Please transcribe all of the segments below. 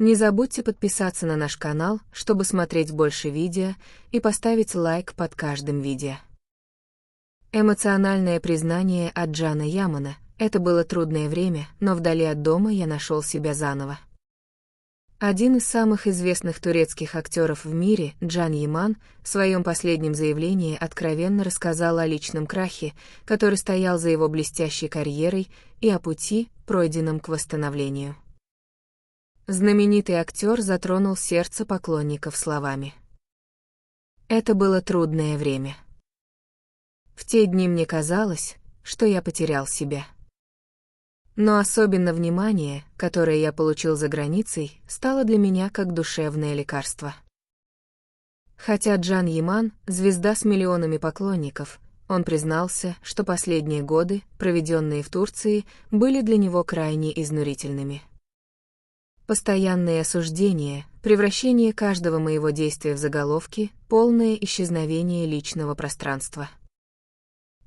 Не забудьте подписаться на наш канал, чтобы смотреть больше видео, и поставить лайк под каждым видео. Эмоциональное признание от Джана Ямана. Это было трудное время, но вдали от дома я нашел себя заново. Один из самых известных турецких актеров в мире, Джан Яман, в своем последнем заявлении откровенно рассказал о личном крахе, который стоял за его блестящей карьерой, и о пути, пройденном к восстановлению. Знаменитый актер затронул сердце поклонников словами. Это было трудное время. В те дни мне казалось, что я потерял себя. Но особенно внимание, которое я получил за границей, стало для меня как душевное лекарство. Хотя Джан Яман — звезда с миллионами поклонников, он признался, что последние годы, проведенные в Турции, были для него крайне изнурительными. Постоянные осуждения, превращение каждого моего действия в заголовки, полное исчезновение личного пространства.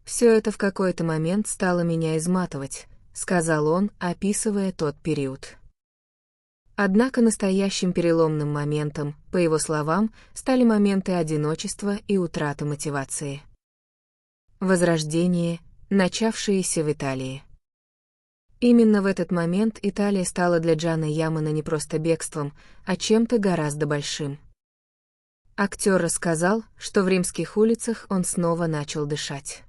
Все это в какой-то момент стало меня изматывать, сказал он, описывая тот период. Однако настоящим переломным моментом, по его словам, стали моменты одиночества и утраты мотивации. Возрождение, начавшееся в Италии. Именно в этот момент Италия стала для Джана Ямана не просто бегством, а чем-то гораздо большим. Актер рассказал, что в римских улицах он снова начал дышать.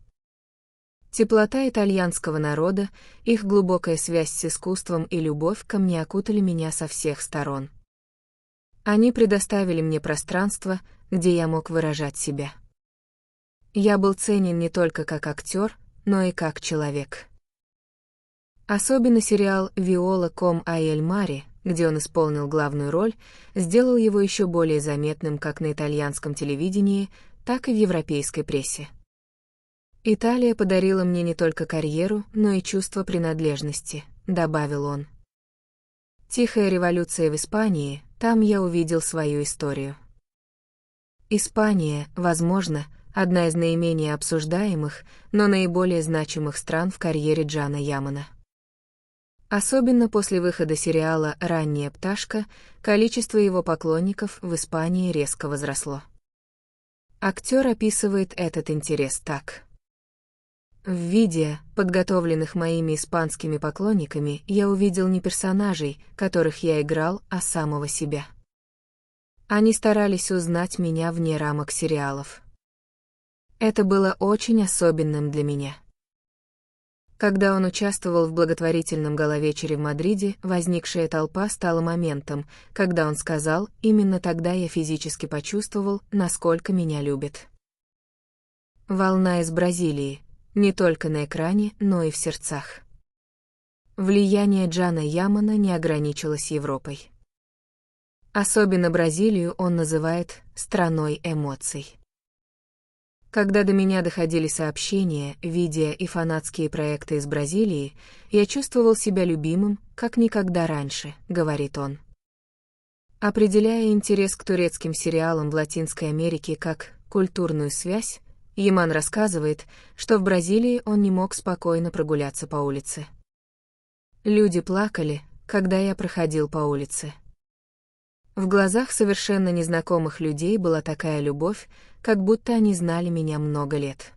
Теплота итальянского народа, их глубокая связь с искусством и любовь ко мне окутали меня со всех сторон. Они предоставили мне пространство, где я мог выражать себя. Я был ценен не только как актер, но и как человек. Особенно сериал «Виола ком Аэль Мари», где он исполнил главную роль, сделал его еще более заметным как на итальянском телевидении, так и в европейской прессе. «Италия подарила мне не только карьеру, но и чувство принадлежности», — добавил он. «Тихая революция в Испании, там я увидел свою историю». Испания, возможно, одна из наименее обсуждаемых, но наиболее значимых стран в карьере Джана Ямана. Особенно после выхода сериала «Ранняя пташка», количество его поклонников в Испании резко возросло. Актер описывает этот интерес так. В видео, подготовленных моими испанскими поклонниками, я увидел не персонажей, которых я играл, а самого себя. Они старались узнать меня вне рамок сериалов. Это было очень особенным для меня. Когда он участвовал в благотворительном гала-вечере в Мадриде, возникшая толпа стала моментом, когда он сказал, именно тогда я физически почувствовал, насколько меня любят. Волна из Бразилии. Не только на экране, но и в сердцах. Влияние Джана Ямана не ограничилось Европой. Особенно Бразилию он называет «страной эмоций». Когда до меня доходили сообщения, видео и фанатские проекты из Бразилии, я чувствовал себя любимым, как никогда раньше, говорит он. Определяя интерес к турецким сериалам в Латинской Америке как культурную связь, Яман рассказывает, что в Бразилии он не мог спокойно прогуляться по улице. Люди плакали, когда я проходил по улице. В глазах совершенно незнакомых людей была такая любовь, как будто они знали меня много лет.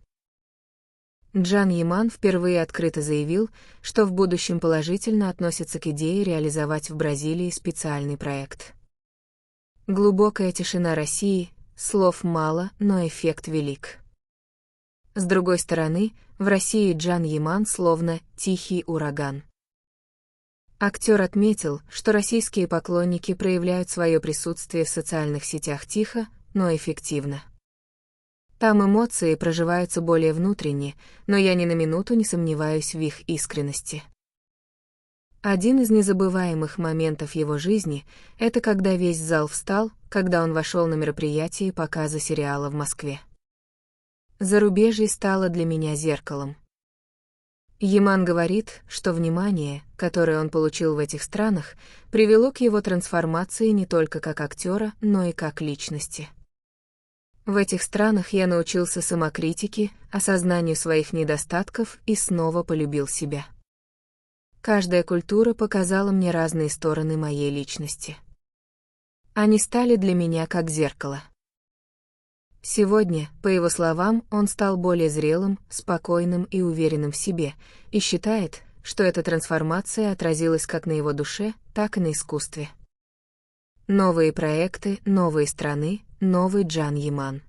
Джан Яман впервые открыто заявил, что в будущем положительно относится к идее реализовать в Бразилии специальный проект. Глубокая тишина России, слов мало, но эффект велик. С другой стороны, в России Джан Яман словно тихий ураган. Актер отметил, что российские поклонники проявляют свое присутствие в социальных сетях тихо, но эффективно. Там эмоции проживаются более внутренне, но я ни на минуту не сомневаюсь в их искренности. Один из незабываемых моментов его жизни — это когда весь зал встал, когда он вошел на мероприятие показа сериала в Москве. Зарубежье стало для меня зеркалом. Яман говорит, что внимание, которое он получил в этих странах, привело к его трансформации не только как актера, но и как личности. В этих странах я научился самокритике, осознанию своих недостатков и снова полюбил себя. Каждая культура показала мне разные стороны моей личности. Они стали для меня как зеркало. Сегодня, по его словам, он стал более зрелым, спокойным и уверенным в себе, и считает, что эта трансформация отразилась как на его душе, так и на искусстве. Новые проекты, новые страны, новый Джан Яман.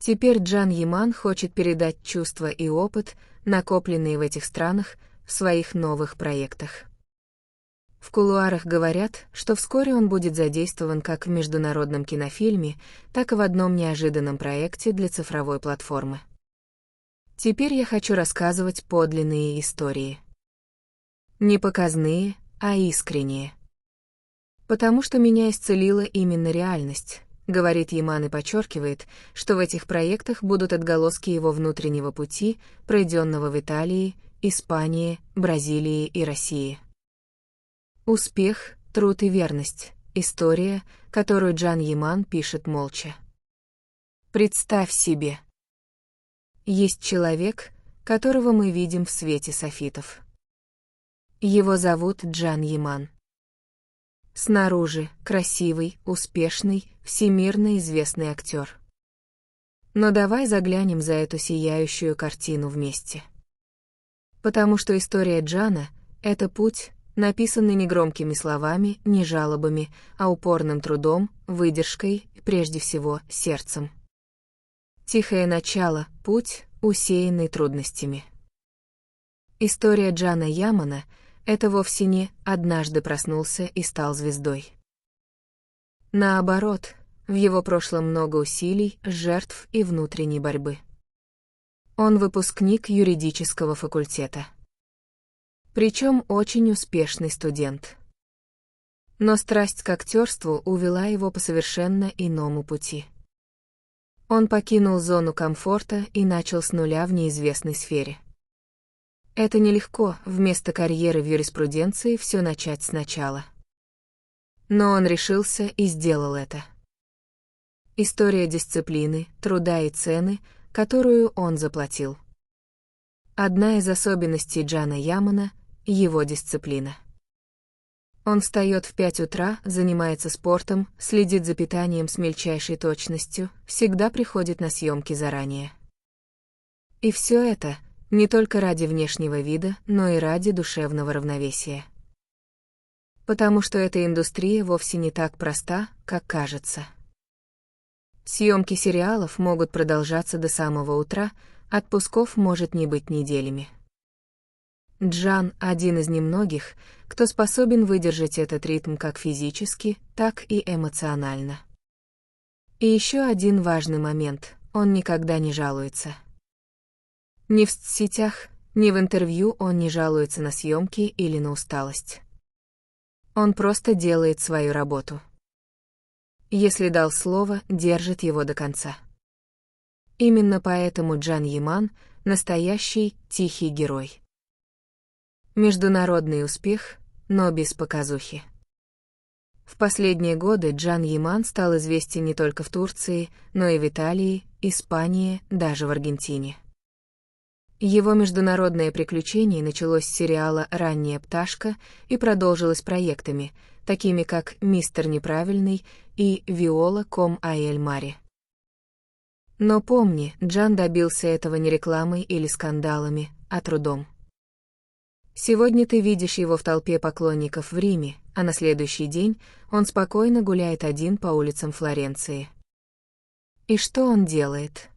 Теперь Джан Яман хочет передать чувства и опыт, накопленные в этих странах, в своих новых проектах. В кулуарах говорят, что вскоре он будет задействован как в международном кинофильме, так и в одном неожиданном проекте для цифровой платформы. Теперь я хочу рассказывать подлинные истории. Не показные, а искренние. Потому что меня исцелила именно реальность, говорит Яман и подчеркивает, что в этих проектах будут отголоски его внутреннего пути, пройденного в Италии, Испании, Бразилии и России. Успех, труд и верность — история, которую Джан Яман пишет молча. Представь себе. Есть человек, которого мы видим в свете софитов. Его зовут Джан Яман. Снаружи красивый, успешный, всемирно известный актер. Но давай заглянем за эту сияющую картину вместе. Потому что история Джана — это путь, написанный не громкими словами, не жалобами, а упорным трудом, выдержкой и, прежде всего, сердцем. Тихое начало, путь, усеянный трудностями. История Джана Ямана — это вовсе не «однажды проснулся и стал звездой». Наоборот, в его прошлом много усилий, жертв и внутренней борьбы. Он выпускник юридического факультета. Причем очень успешный студент. Но страсть к актерству увела его по совершенно иному пути. Он покинул зону комфорта и начал с нуля в неизвестной сфере. Это нелегко, вместо карьеры в юриспруденции все начать сначала. Но он решился и сделал это. История дисциплины, труда и цены, которую он заплатил. Одна из особенностей Джана Ямана — его дисциплина. Он встает в 5 утра, занимается спортом, следит за питанием с мельчайшей точностью, всегда приходит на съемки заранее. И все это не только ради внешнего вида, но и ради душевного равновесия. Потому что эта индустрия вовсе не так проста, как кажется. Съемки сериалов могут продолжаться до самого утра, отпусков может не быть неделями. Джан — один из немногих, кто способен выдержать этот ритм как физически, так и эмоционально. И еще один важный момент — он никогда не жалуется. Ни в соцсетях, ни в интервью он не жалуется на съемки или на усталость. Он просто делает свою работу. Если дал слово, держит его до конца. Именно поэтому Джан Яман — настоящий тихий герой. Международный успех, но без показухи. В последние годы Джан Яман стал известен не только в Турции, но и в Италии, Испании, даже в Аргентине. Его международное приключение началось с сериала «Ранняя пташка» и продолжилось проектами, такими как «Мистер Неправильный» и «Виола ком Аэль Мари». Но помни, Джан добился этого не рекламой или скандалами, а трудом. Сегодня ты видишь его в толпе поклонников в Риме, а на следующий день он спокойно гуляет один по улицам Флоренции. И что он делает?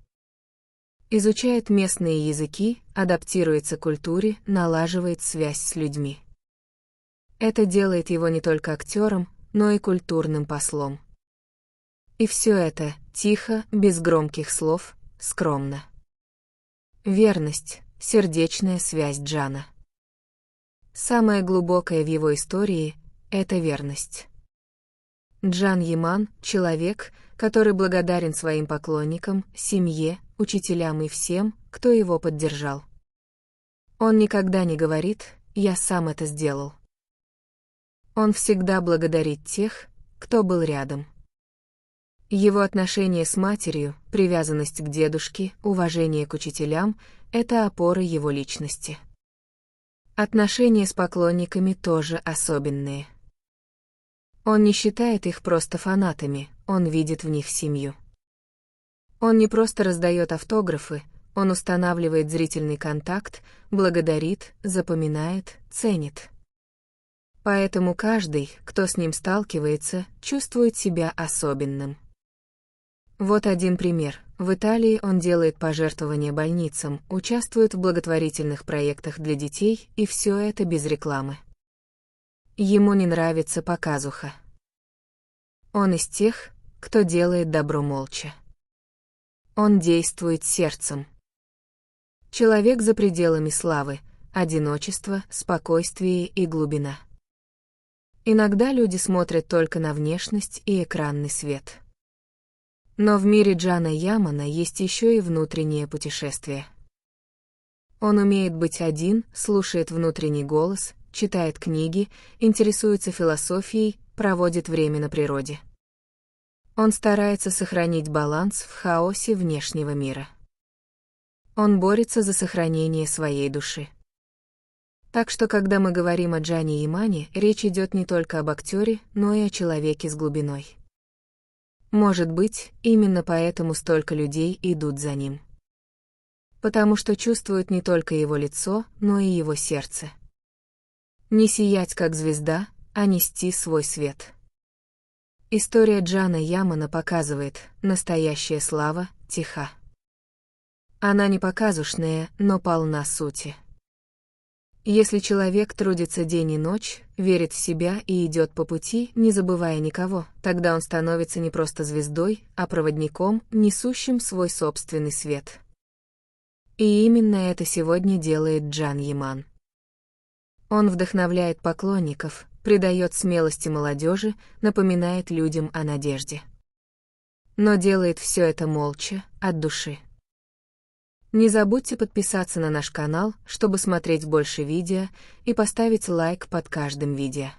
Изучает местные языки, адаптируется к культуре, налаживает связь с людьми. Это делает его не только актером, но и культурным послом. И все это тихо, без громких слов, скромно. Верность, сердечная связь Джана. Самое глубокое в его истории — это верность. Джан Яман — человек, который благодарен своим поклонникам, семье, учителям и всем, кто его поддержал. Он никогда не говорит «я сам это сделал». Он всегда благодарит тех, кто был рядом. Его отношения с матерью, привязанность к дедушке, уважение к учителям — это опора его личности. Отношения с поклонниками тоже особенные. Он не считает их просто фанатами, он видит в них семью. Он не просто раздает автографы, он устанавливает зрительный контакт, благодарит, запоминает, ценит. Поэтому каждый, кто с ним сталкивается, чувствует себя особенным. Вот один пример. В Италии он делает пожертвования больницам, участвует в благотворительных проектах для детей, и все это без рекламы. Ему не нравится показуха. Он из тех, кто делает добро молча. Он действует сердцем. Человек за пределами славы, одиночество, спокойствие и глубина. Иногда люди смотрят только на внешность и экранный свет. Но в мире Джана Ямана есть еще и внутреннее путешествие. Он умеет быть один, слушает внутренний голос, читает книги, интересуется философией, проводит время на природе. Он старается сохранить баланс в хаосе внешнего мира. Он борется за сохранение своей души. Так что, когда мы говорим о Джане Ямане, речь идет не только об актере, но и о человеке с глубиной. Может быть, именно поэтому столько людей идут за ним. Потому что чувствуют не только его лицо, но и его сердце. Не сиять как звезда, а нести свой свет. История Джана Ямана показывает, настоящая слава тиха. Она не показушная, но полна сути. Если человек трудится день и ночь, верит в себя и идет по пути, не забывая никого, тогда он становится не просто звездой, а проводником, несущим свой собственный свет. И именно это сегодня делает Джан Яман. Он вдохновляет поклонников, придает смелости молодежи, напоминает людям о надежде. Но делает все это молча, от души. Не забудьте подписаться на наш канал, чтобы смотреть больше видео, и поставить лайк под каждым видео.